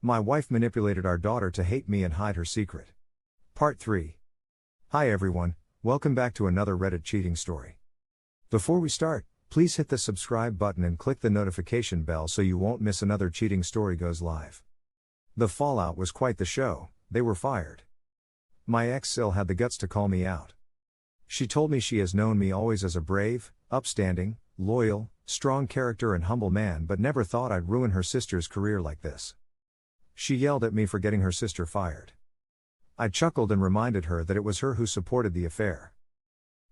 My wife manipulated our daughter to hate me and hide her secret. Part 3. Hi everyone, welcome back to another Reddit cheating story. Before we start, please hit the subscribe button and click the notification bell so you won't miss another cheating story goes live. The fallout was quite the show. They were fired. My ex still had the guts to call me out. She told me she has known me always as a brave, upstanding, loyal, strong character and humble man, but never thought I'd ruin her sister's career like this. She yelled at me for getting her sister fired. I chuckled and reminded her that it was her who supported the affair.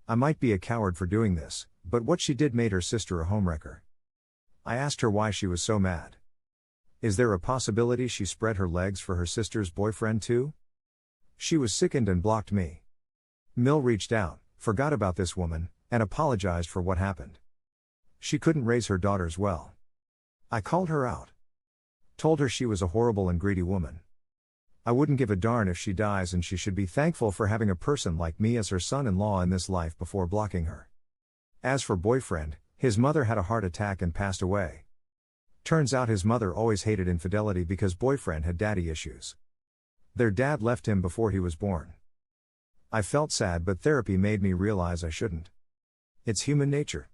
I might be a coward for doing this, but what she did made her sister a homewrecker. I asked her why she was so mad. Is there a possibility she spread her legs for her sister's boyfriend too? She was sickened and blocked me. Mill reached out, forgot about this woman, and apologized for what happened. She couldn't raise her daughters well. I called her out. Told her she was a horrible and greedy woman. I wouldn't give a darn if she dies and she should be thankful for having a person like me as her son-in-law in this life before blocking her. As for boyfriend, his mother had a heart attack and passed away. Turns out his mother always hated infidelity because boyfriend had daddy issues. Their dad left him before he was born. I felt sad, but therapy made me realize I shouldn't. It's human nature.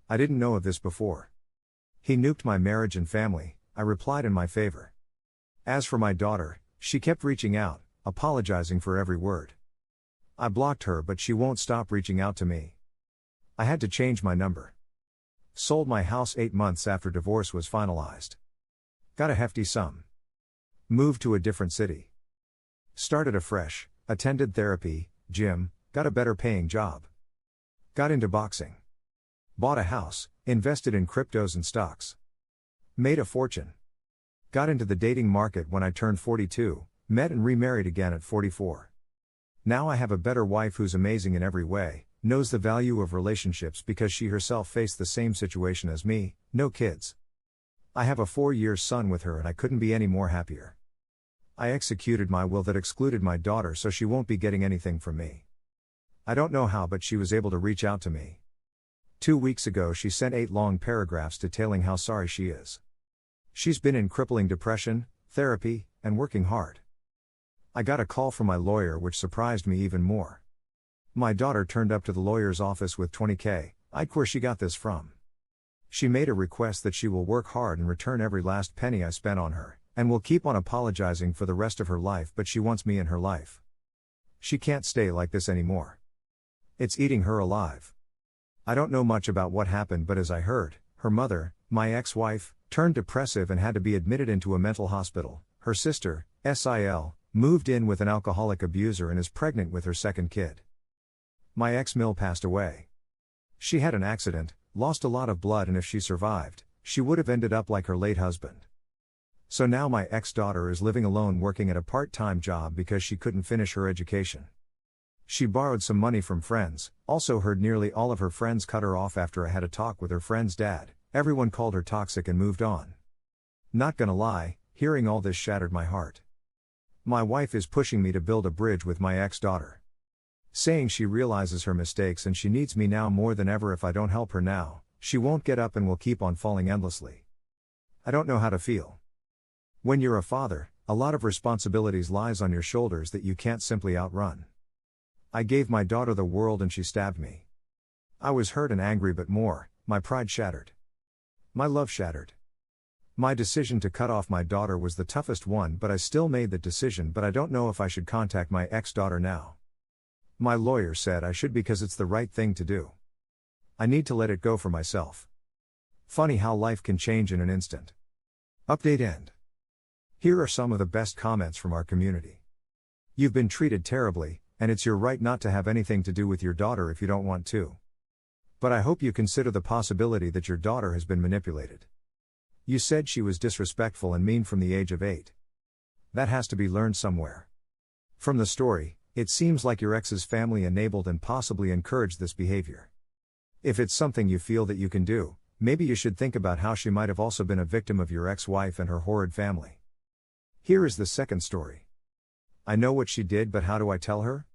I didn't know of this before. He nuked my marriage and family, I replied in my favor. As for my daughter, she kept reaching out, apologizing for every word. I blocked her, but she won't stop reaching out to me. I had to change my number. Sold my house 8 months after divorce was finalized. Got a hefty sum. Moved to a different city. Started afresh, attended therapy, gym, got a better paying job. Got into boxing. Bought a house, invested in cryptos and stocks. Made a fortune. Got into the dating market when I turned 42, met and remarried again at 44. Now I have a better wife who's amazing in every way, knows the value of relationships because she herself faced the same situation as me, no kids. I have a 4-year son with her and I couldn't be any more happier. I executed my will that excluded my daughter so she won't be getting anything from me. I don't know how, but she was able to reach out to me. 2 weeks ago she sent 8 long paragraphs detailing how sorry she is. She's been in crippling depression, therapy, and working hard. I got a call from my lawyer which surprised me even more. My daughter turned up to the lawyer's office with $20,000, I'd where she got this from. She made a request that she will work hard and return every last penny I spent on her, and will keep on apologizing for the rest of her life, but she wants me in her life. She can't stay like this anymore. It's eating her alive. I don't know much about what happened, but as I heard, her mother, my ex-wife, turned depressive and had to be admitted into a mental hospital. Her sister, SIL, moved in with an alcoholic abuser and is pregnant with her second kid. My ex-Mill passed away. She had an accident, lost a lot of blood, and if she survived, she would have ended up like her late husband. So now my ex-daughter is living alone working at a part-time job because she couldn't finish her education. She borrowed some money from friends, also heard nearly all of her friends cut her off after I had a talk with her friend's dad. Everyone called her toxic and moved on. Not gonna lie, hearing all this shattered my heart. My wife is pushing me to build a bridge with my ex-daughter. Saying she realizes her mistakes and she needs me now more than ever. If I don't help her now, she won't get up and will keep on falling endlessly. I don't know how to feel. When you're a father, a lot of responsibilities lies on your shoulders that you can't simply outrun. I gave my daughter the world and she stabbed me. I was hurt and angry, but more, my pride shattered. My love shattered. My decision to cut off my daughter was the toughest one, but I still made that decision. But I don't know if I should contact my ex-daughter now. My lawyer said I should because it's the right thing to do. I need to let it go for myself. Funny how life can change in an instant. Update end. Here are some of the best comments from our community. You've been treated terribly, and it's your right not to have anything to do with your daughter if you don't want to. But I hope you consider the possibility that your daughter has been manipulated. You said she was disrespectful and mean from the age of 8. That has to be learned somewhere. From the story, it seems like your ex's family enabled and possibly encouraged this behavior. If it's something you feel that you can do, maybe you should think about how she might have also been a victim of your ex-wife and her horrid family. Here is the second story. I know what she did, but how do I tell her?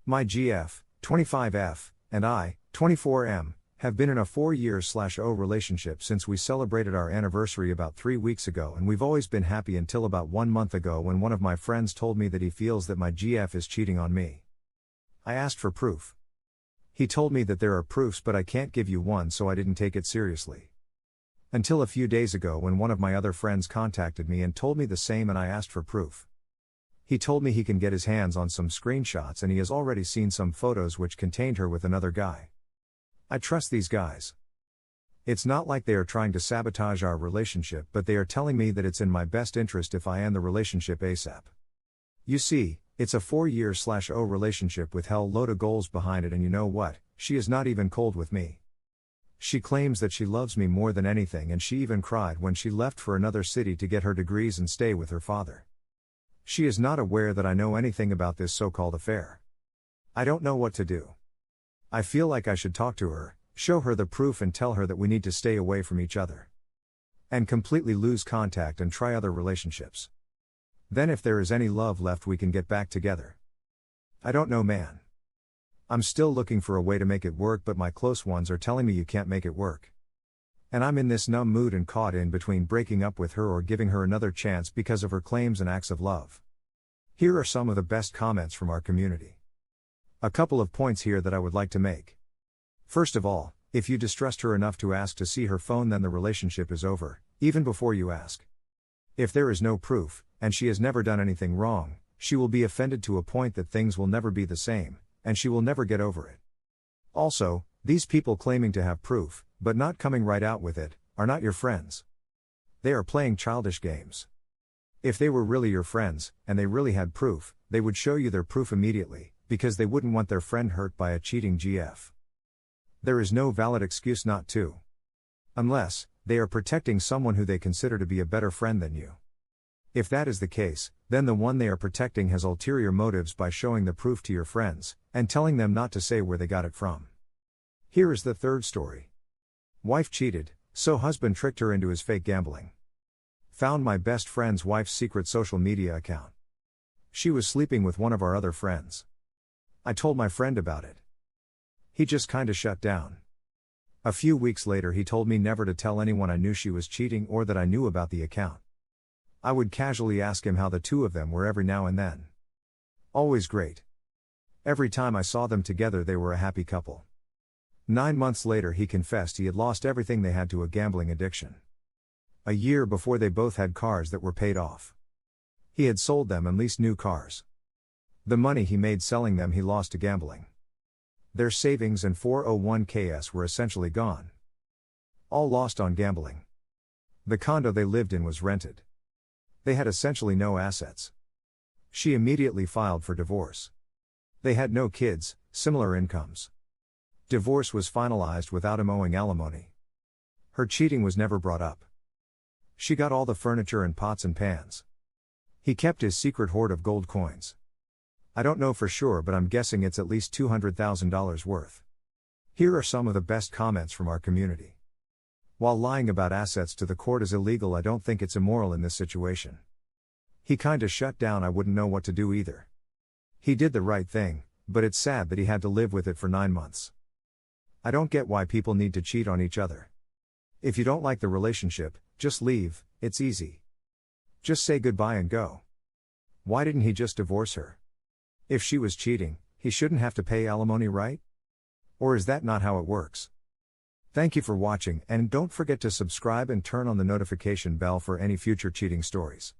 My GF, 25F, and I, 24M, Have been in a 4-year/0 relationship since we celebrated our anniversary about 3 weeks ago, and we've always been happy until about 1 month ago when one of my friends told me that he feels that my GF is cheating on me. I asked for proof. He told me that there are proofs, but I can't give you one, so I didn't take it seriously. Until a few days ago when one of my other friends contacted me and told me the same, and I asked for proof. He told me he can get his hands on some screenshots and he has already seen some photos which contained her with another guy. I trust these guys. It's not like they are trying to sabotage our relationship, but they are telling me that it's in my best interest if I end the relationship ASAP. You see, it's a 4-year/0 relationship with hell load of goals behind it, and you know what, she is not even cold with me. She claims that she loves me more than anything, and she even cried when she left for another city to get her degrees and stay with her father. She is not aware that I know anything about this so-called affair. I don't know what to do. I feel like I should talk to her, show her the proof and tell her that we need to stay away from each other. And completely lose contact and try other relationships. Then if there is any love left we can get back together. I don't know, man. I'm still looking for a way to make it work, but my close ones are telling me you can't make it work. And I'm in this numb mood and caught in between breaking up with her or giving her another chance because of her claims and acts of love. Here are some of the best comments from our community. A couple of points here that I would like to make. First of all, if you distrust her enough to ask to see her phone, then the relationship is over, even before you ask. If there is no proof, and she has never done anything wrong, she will be offended to a point that things will never be the same, and she will never get over it. Also, these people claiming to have proof, but not coming right out with it, are not your friends. They are playing childish games. If they were really your friends, and they really had proof, they would show you their proof immediately, because they wouldn't want their friend hurt by a cheating GF. There is no valid excuse not to. Unless, they are protecting someone who they consider to be a better friend than you. If that is the case, then the one they are protecting has ulterior motives by showing the proof to your friends, and telling them not to say where they got it from. Here is the third story. Wife cheated, so husband tricked her into his fake gambling. Found my best friend's wife's secret social media account. She was sleeping with one of our other friends. I told my friend about it. He just kinda shut down. A few weeks later he told me never to tell anyone I knew she was cheating or that I knew about the account. I would casually ask him how the two of them were every now and then. Always great. Every time I saw them together they were a happy couple. 9 months later he confessed he had lost everything they had to a gambling addiction. A year before they both had cars that were paid off. He had sold them and leased new cars. The money he made selling them he lost to gambling. Their savings and 401ks were essentially gone. All lost on gambling. The condo they lived in was rented. They had essentially no assets. She immediately filed for divorce. They had no kids, similar incomes. Divorce was finalized without him owing alimony. Her cheating was never brought up. She got all the furniture and pots and pans. He kept his secret hoard of gold coins. I don't know for sure, but I'm guessing it's at least $200,000 worth. Here are some of the best comments from our community. While lying about assets to the court is illegal, I don't think it's immoral in this situation. He kinda shut down, I wouldn't know what to do either. He did the right thing, but it's sad that he had to live with it for 9 months. I don't get why people need to cheat on each other. If you don't like the relationship, just leave, it's easy. Just say goodbye and go. Why didn't he just divorce her? If she was cheating, he shouldn't have to pay alimony, right? Or is that not how it works? Thank you for watching, and don't forget to subscribe and turn on the notification bell for any future cheating stories.